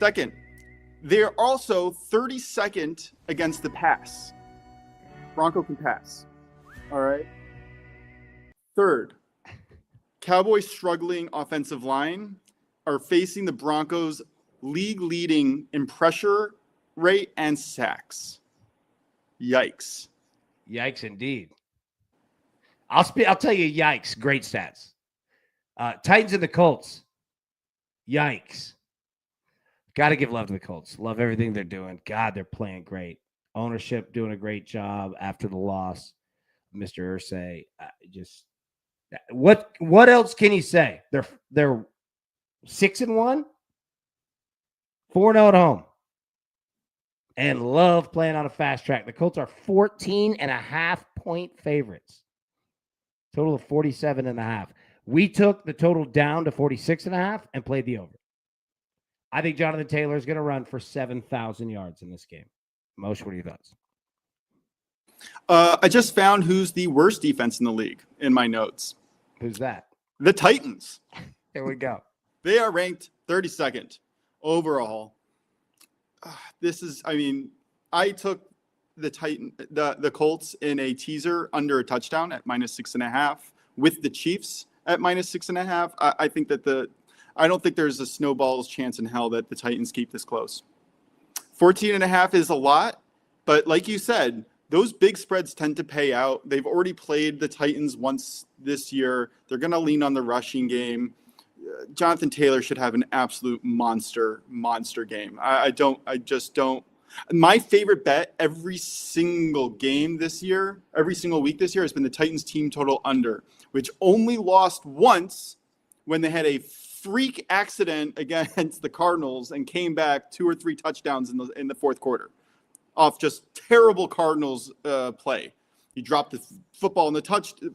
Second, they are also 32nd against the pass. Bronco can pass. All right. Third, Cowboys' struggling offensive line are facing the Broncos' league leading in pressure rate and sacks. Yikes. Yikes indeed. I'll tell you yikes. Great stats. Titans and the Colts. Yikes. Got to give love to the Colts. Love everything they're doing. God, they're playing great. Ownership doing a great job after the loss. Mr. Irsay, what else can you say? They're 6-1, 4-0 at home, and love playing on a fast track. The Colts are 14.5-point favorites. Total of 47.5. We took the total down to 46.5 and played the over. I think Jonathan Taylor is going to run for 7,000 yards in this game. Moshe, what are your thoughts? I just found who's the worst defense in the league in my notes. Who's that? The Titans. There we go. They are ranked 32nd overall. I took the Colts in a teaser under a touchdown at -6.5 with the Chiefs at -6.5. I don't think there's a snowball's chance in hell that the Titans keep this close. 14.5 is a lot, but like you said, those big spreads tend to pay out. They've already played the Titans once this year. They're going to lean on the rushing game. Jonathan Taylor should have an absolute monster game. I just don't. My favorite bet every single game this year, every single week this year, has been the Titans team total under, which only lost once when they had a freak accident against the Cardinals and came back 2 or 3 touchdowns in the fourth quarter off just terrible Cardinals play. He dropped the football in the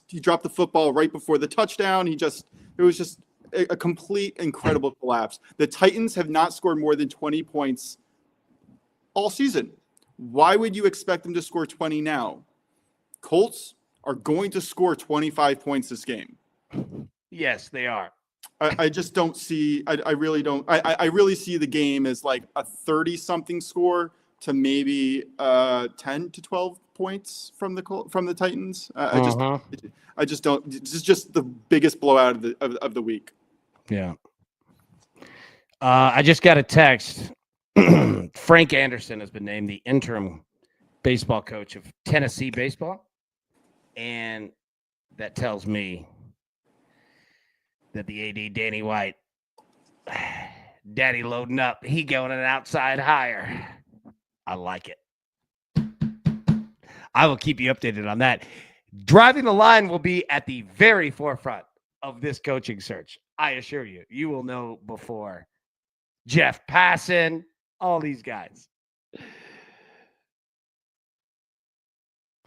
he dropped the football right before the touchdown. It was just a complete incredible collapse. The Titans have not scored more than 20 points all season. Why would you expect them to score 20 now? Colts are going to score 25 points this game. Yes, they are. I just don't see. I really don't. I really see the game as like a 30-something score to maybe 10 to 12 points from the Titans. I just don't. This is just the biggest blowout of the week. Yeah. I just got a text. Frank Anderson has been named the interim baseball coach of Tennessee baseball, and that tells me that the AD Danny White, daddy loading up, he going an outside hire. I like it. I will keep you updated on that. Driving the Line will be at the very forefront of this coaching search. I assure you, you will know before Jeff Passan, all these guys.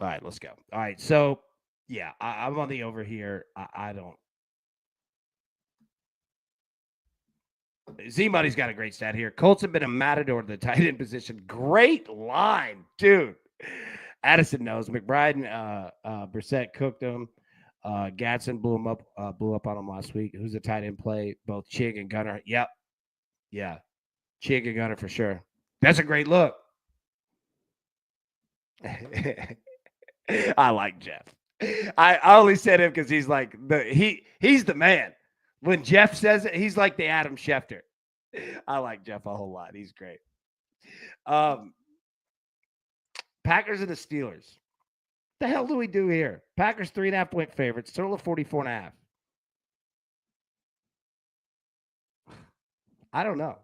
All right, let's go. All right, so, yeah, I'm on the over here. I don't. Z-Money's got a great stat here. Colts have been a matador to the tight end position. Great line, dude. Addison knows. McBride and Brissett cooked him. Gatson blew up on him last week. Who's the tight end play? Both Chig and Gunner. Yep. Yeah. Chig and Gunner for sure. That's a great look. I like Jeff. I only said him because he's like he's the man. When Jeff says it, he's like the Adam Schefter. I like Jeff a whole lot. He's great. Packers and the Steelers. What the hell do we do here? Packers 3.5-point favorites. Total of 44.5. I don't know.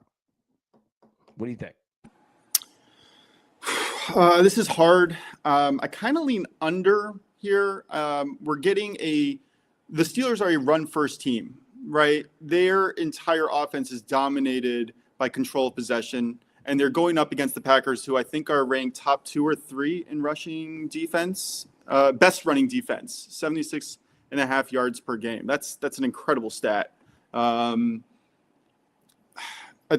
What do you think? This is hard. I kind of lean under here. We're getting the Steelers are a run-first team, right? Their entire offense is dominated by control of possession, and they're going up against the Packers, who I think are ranked top 2 or 3 in rushing defense, best running defense, 76.5 yards per game. That's an incredible stat. At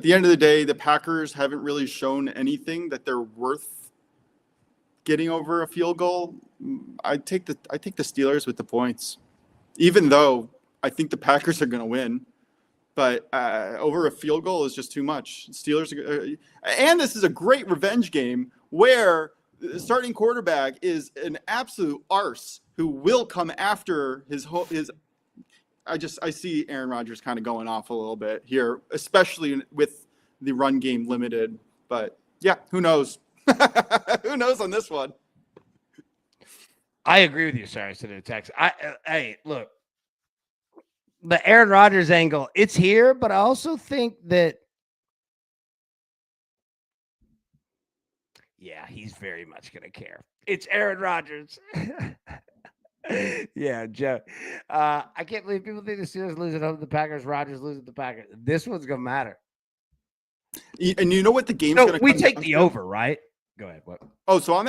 the end of the day, the Packers haven't really shown anything that they're worth getting over a field goal. I take the Steelers with the points, even though I think the Packers are going to win. But over a field goal is just too much. Steelers, and this is a great revenge game where the starting quarterback is an absolute arse who will come after his. I see Aaron Rodgers kind of going off a little bit here, especially with the run game limited. But yeah, who knows? Who knows on this one? I agree with you. Sorry, I said in a text. Hey, look. The Aaron Rodgers angle, it's here, but I also think that, yeah, he's very much going to care. It's Aaron Rodgers. Yeah, Joe. I can't believe people think the Steelers lose at home to the Packers, Rodgers loses at the Packers. This one's going to matter. And you know what the game's going to we take the over, right? Go ahead. What? Oh, so I'm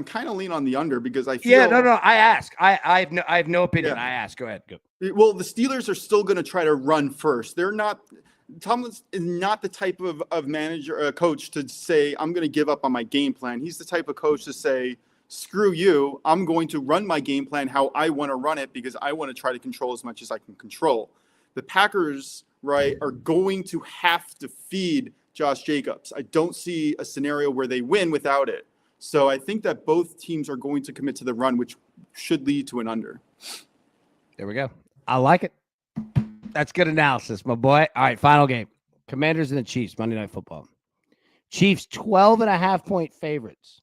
kind of lean on the under because I feel. Yeah, no. I ask. I have no opinion. Yeah. I ask. Go ahead. Go. Well, the Steelers are still going to try to run first. They're not. Tomlin is not the type of manager, coach to say I'm going to give up on my game plan. He's the type of coach to say, "Screw you! I'm going to run my game plan how I want to run it because I want to try to control as much as I can control." The Packers right, are going to have to feed Josh Jacobs. I don't see a scenario where they win without it. So I think that both teams are going to commit to the run, which should lead to an under. There we go. I like it. That's good analysis, my boy. All right, final game. Commanders and the Chiefs, Monday Night Football. Chiefs 12.5-point favorites.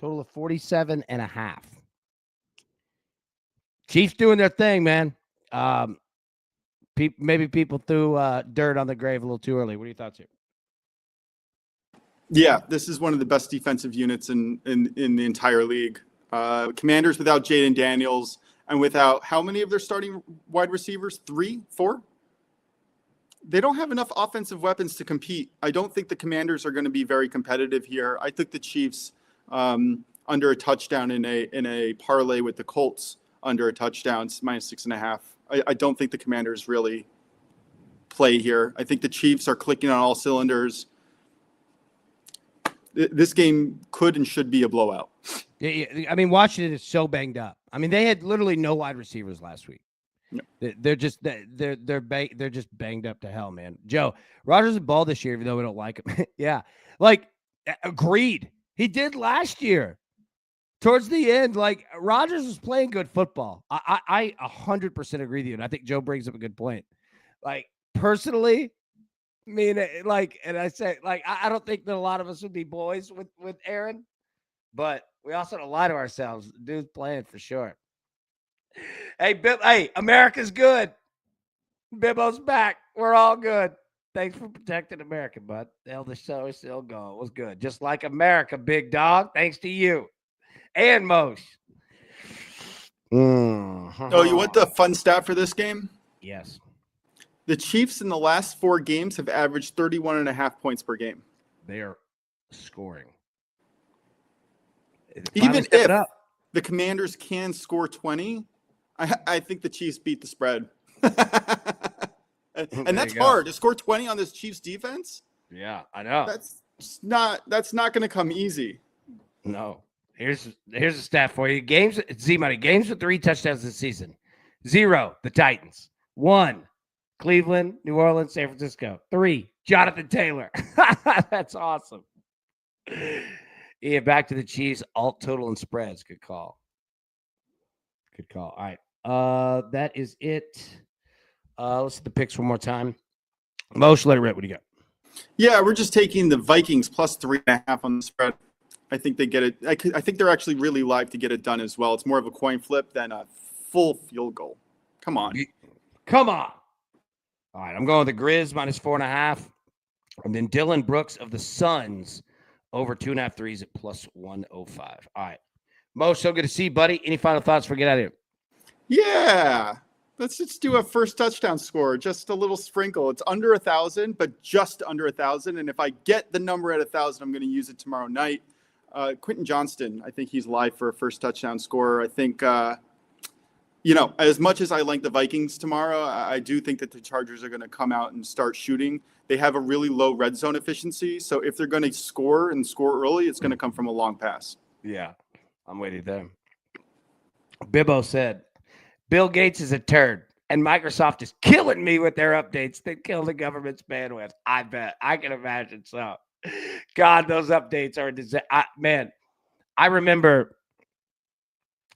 Total of 47.5. Chiefs doing their thing, man. Maybe people threw dirt on the grave a little too early. What are your thoughts here? Yeah, this is one of the best defensive units in the entire league. Commanders without Jaden Daniels and without how many of their starting wide receivers? 3, 4? They don't have enough offensive weapons to compete. I don't think the Commanders are going to be very competitive here. I took the Chiefs under a touchdown in a parlay with the Colts under a touchdown, -6.5. I don't think the Commanders really play here. I think the Chiefs are clicking on all cylinders. This game could and should be a blowout. Yeah, I mean, Washington is so banged up. I mean, they had literally no wide receivers last week. Yep. They're just banged up to hell, man. Joe, Rodgers is ball this year, even though we don't like him. Yeah, like agreed. He did last year. Towards the end, like Rodgers was playing good football. I 100% agree with you, and I think Joe brings up a good point. Like personally, I mean, like, and I say, like, I don't think that a lot of us would be boys with Aaron, but we also don't lie to ourselves. The dude's playing for sure. Hey, America's good. Bibbo's back. We're all good. Thanks for protecting America, bud. The elder show is still going. It was good. Just like America, big dog. Thanks to you and Moshe. Oh, you want the fun stat for this game? Yes. The Chiefs in the last 4 games have averaged 31.5 points per game. They are scoring. Even if the Commanders can score 20, I think the Chiefs beat the spread. And that's hard to score 20 on this Chiefs defense. Yeah, I know. That's not going to come easy. No. Here's a stat for you. Games Z-Money. Games with 3 touchdowns this season. 0, the Titans. 1, Cleveland, New Orleans, San Francisco. 3, Jonathan Taylor. That's awesome. Yeah, back to the Chiefs. Alt, total, and spreads. Good call. Good call. All right. That is it. Let's hit the picks one more time. Moshe, let it rip. What do you got? Yeah, we're just taking the Vikings plus 3.5 on the spread. I think they get it. I think they're actually really live to get it done as well. It's more of a coin flip than a full field goal. Come on. Come on. All right, I'm going with the Grizz minus 4.5. And then Dylan Brooks of the Suns over 2.5 threes at plus 105. All right. Mo, so good to see you, buddy. Any final thoughts before we get out of here? Yeah. Let's just do a first touchdown score. Just a little sprinkle. It's under 1,000, but just under 1,000. And if I get the number at 1,000, I'm going to use it tomorrow night. Quentin Johnston, I think he's live for a first touchdown scorer. I think, as much as I like the Vikings tomorrow, I do think that the Chargers are going to come out and start shooting. They have a really low red zone efficiency. So if they're going to score and score early, it's going to come from a long pass. Yeah, I'm waiting there. Bibbo said, Bill Gates is a turd, and Microsoft is killing me with their updates that kill the government's bandwidth. I bet. I can imagine so. God, those updates are a disaster. Man, I remember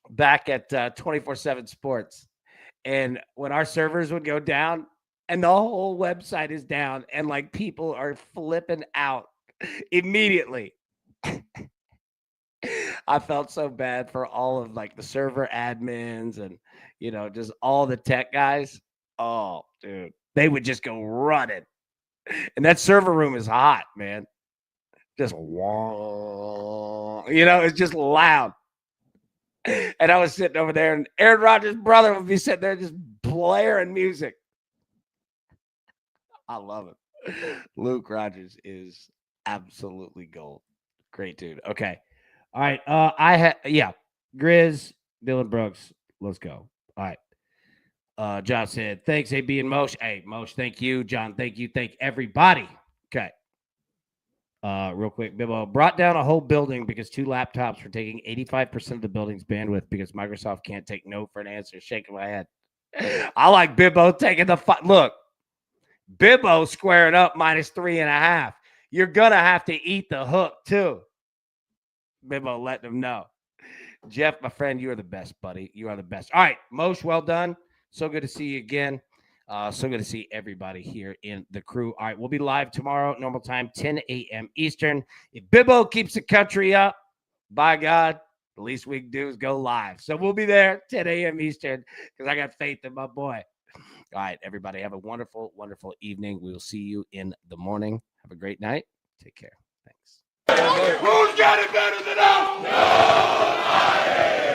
back at 24/7 Sports, and when our servers would go down, and the whole website is down, and like people are flipping out immediately. I felt so bad for all of like the server admins and just all the tech guys. Oh, dude, they would just go running, and that server room is hot, man. Just it's just loud. And I was sitting over there, and Aaron Rodgers' brother would be sitting there just blaring music. I love it. Luke Rodgers is absolutely gold. Great dude. Okay. All right. Grizz, Dylan Brooks. Let's go. All right. John said, thanks, AB and Moshe. Hey, Moshe, thank you. John, thank you. Thank everybody. Okay. Real quick, Bibbo brought down a whole building because 2 laptops were taking 85% of the building's bandwidth because Microsoft can't take no for an answer. Shaking my head. I like Bibbo taking the look. Bibbo squaring up -3.5. You're going to have to eat the hook, too. Bibbo letting them know. Jeff, my friend, you are the best, buddy. You are the best. All right, Moshe, well done. So good to see you again. So good to see everybody here in the crew. All right, we'll be live tomorrow, normal time, 10 a.m. Eastern. If Bibbo keeps the country up, by God, the least we can do is go live. So we'll be there 10 a.m. Eastern because I got faith in my boy. All right, everybody, have a wonderful, wonderful evening. We will see you in the morning. Have a great night. Take care. Thanks. Who's got it better than us? Nobody.